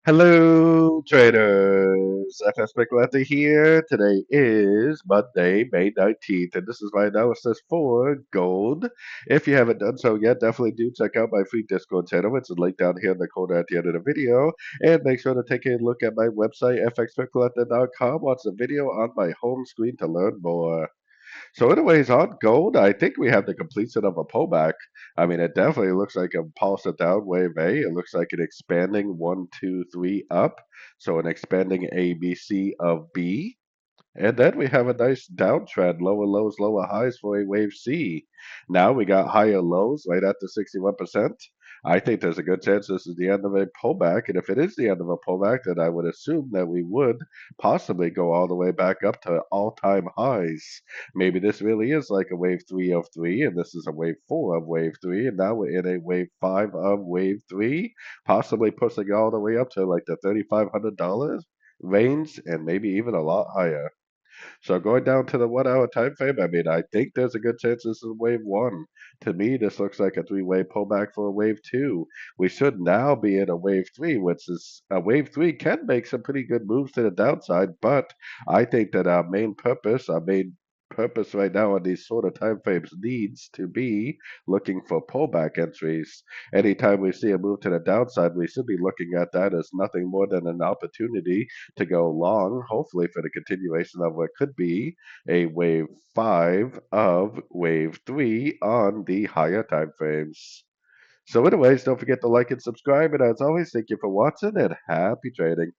Hello, traders. FX Pip Collector here. Today is Monday, May 19th, and this is my analysis for gold. If you haven't done so yet, definitely do check out my free Discord channel. It's linked down here in the corner at the end of the video. And make sure to take a look at my website, fxpipcollector.com. Watch the video on my home screen to learn more. So anyways, on gold, I think we have the completion of a pullback. I mean, it definitely looks like a pulse of down wave A. It looks like an expanding 1, 2, 3 up. So an expanding ABC of B. And then we have a nice downtrend, lower lows, lower highs for a wave C. Now we got higher lows right at the 61%. I think there's a good chance this is the end of a pullback. And if it is the end of a pullback, then I would assume that we would possibly go all the way back up to all-time highs. Maybe this really is like a wave 3 of 3, and this is a wave 4 of wave 3, and now we're in a wave 5 of wave 3, possibly pushing all the way up to like the $3,500 range and maybe even a lot higher. So going down to the 1 hour time frame, I mean, I think there's a good chance this is wave one. To me, this looks like a three-way pullback for a wave two. We should now be in a wave three, which is a wave three can make some pretty good moves to the downside, but I think that our main purpose right now on these sort of time frames needs to be looking for pullback entries. Anytime we see a move to the downside, we should be looking at that as nothing more than an opportunity to go long, hopefully for the continuation of what could be a wave 5 of wave 3 on the higher time frames. So anyways, don't forget to like and subscribe, and as always, thank you for watching and happy trading.